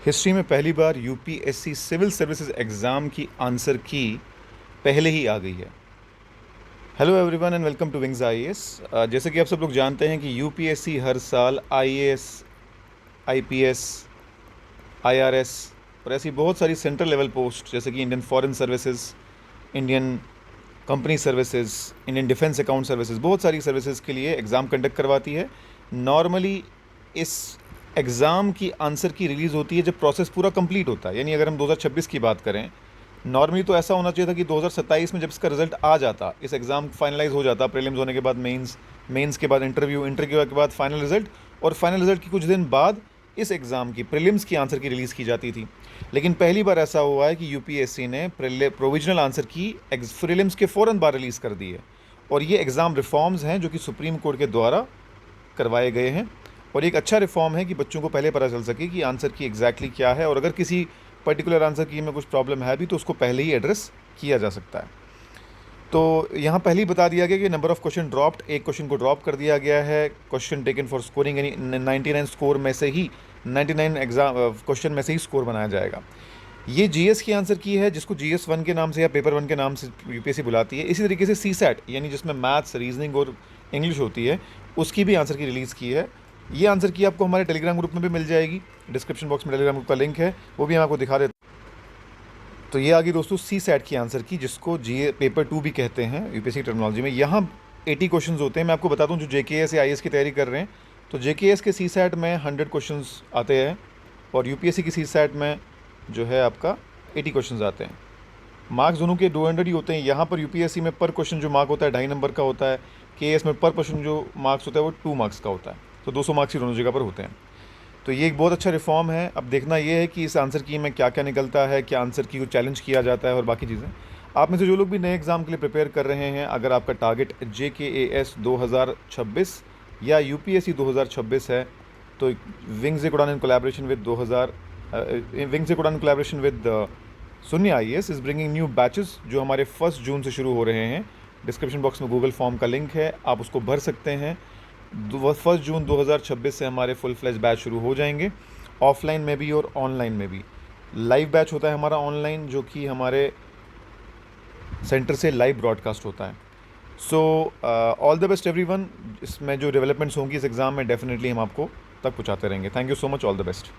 History में पहली बार यूपीएससी सिविल सर्विसेज एग्ज़ाम की आंसर की पहले ही आ गई है। Hello everyone and welcome to Wings IAS. जैसे कि आप सब लोग जानते हैं कि यूपीएससी हर साल आईएएस, आईपीएस, आईआरएस और ऐसी बहुत सारी सेंट्रल लेवल पोस्ट जैसे कि Indian foreign services, Indian company services, Indian defence account services, बहुत सारी सर्विसेज के लिए एग्ज़ाम कंडक्ट करवाती है। नॉर्मली इस एग्ज़ाम की आंसर की रिलीज़ होती है जब प्रोसेस पूरा कंप्लीट होता है। यानी अगर हम 2026 की बात करें, नॉर्मली तो ऐसा होना चाहिए था कि 2027 में जब इसका रिजल्ट आ जाता, इस एग्ज़ाम फाइनलाइज हो जाता, प्रीलिम्स होने के बाद मेंस, मेंस के बाद इंटरव्यू, इंटरव्यू के बाद फाइनल रिजल्ट, और फाइनल रिजल्ट की कुछ दिन बाद इस एग्ज़ाम की प्रीलिम्स की आंसर की रिलीज़ की जाती थी। लेकिन पहली बार ऐसा हुआ है कि यूपीएससी ने प्रोविजनल आंसर की प्रीलिम्स के फ़ौरन बाद रिलीज़ कर दी है। और ये एग्ज़ाम रिफॉर्म्स हैं जो कि सुप्रीम कोर्ट के द्वारा करवाए गए हैं। और एक अच्छा रिफॉर्म है कि बच्चों को पहले पता चल सके कि आंसर की एग्जैक्टली क्या है, और अगर किसी पर्टिकुलर आंसर की में कुछ प्रॉब्लम है भी तो उसको पहले ही एड्रेस किया जा सकता है। तो यहाँ पहले ही बता दिया गया कि नंबर ऑफ़ क्वेश्चन ड्रॉप्ड, एक क्वेश्चन को ड्रॉप कर दिया गया है। क्वेश्चन टेकन फॉर स्कोरिंग, यानी 99 स्कोर में से ही 99 एग्जाम क्वेश्चन में से ही स्कोर बनाया जाएगा। ये जीएस की आंसर की है, जिसको जीएस 1 के नाम से या पेपर 1 के नाम से यूपीएससी बुलाती है। इसी तरीके से सीसैट, यानी जिसमें मैथ्स, रीजनिंग और इंग्लिश होती है, उसकी भी आंसर की रिलीज़ की है। ये आंसर की आपको हमारे टेलीग्राम ग्रुप में भी मिल जाएगी। डिस्क्रिप्शन बॉक्स में टेलीग्राम ग्रुप का लिंक है, वो भी हम आपको दिखा देते हैं। तो ये आ गई दोस्तों सीसैट की आंसर की, जिसको जीए पेपर 2 भी कहते हैं यूपीएससी टर्मिनोलॉजी में। यहाँ 80 क्वेश्चन होते हैं। मैं आपको बता दूँ जो जेकेएस या आईएएस की तैयारी कर रहे हैं, तो जेकेएस के सीसैट में 100 क्वेश्चन आते हैं, और यूपीएससी की सीसैट में जो है आपका 80 क्वेश्चन आते हैं। मार्क्स दोनों के 200 ही होते हैं। यहाँ पर यूपीएससी में पर क्वेश्चन जो मार्क होता है 2.5 नंबर का होता है। केएस में पर क्वेश्चन जो मार्क्स होता है वो 2 मार्क्स का होता है। तो 200 मार्क्स ही दोनों जगह पर होते हैं। तो ये एक बहुत अच्छा रिफॉर्म है। अब देखना ये है कि इस आंसर की में क्या क्या निकलता है, क्या आंसर की को चैलेंज किया जाता है और बाकी चीज़ें। आप में से जो लोग भी नए एग्ज़ाम के लिए प्रिपेयर कर रहे हैं, अगर आपका टारगेट जेकेएएस 2026 या यूपीएससी 2026 है, तो विंग्स उड़ान इन कोलैबोरेशन विद शून्य IAS is bringing new batches, जो हमारे 1 जून से शुरू हो रहे हैं। डिस्क्रिप्शन बॉक्स में गूगल फॉर्म का लिंक है, आप उसको भर सकते हैं। 1 जून 2026 से हमारे फुल फ्लैश बैच शुरू हो जाएंगे, ऑफलाइन में भी और ऑनलाइन में भी। लाइव बैच होता है हमारा ऑनलाइन, जो कि हमारे सेंटर से लाइव ब्रॉडकास्ट होता है। So all the best everyone. इसमें जो डेवलपमेंट्स होंगी इस एग्ज़ाम में, डेफिनेटली हम आपको तक पहुँचाते रहेंगे। Thank you so much, all the best.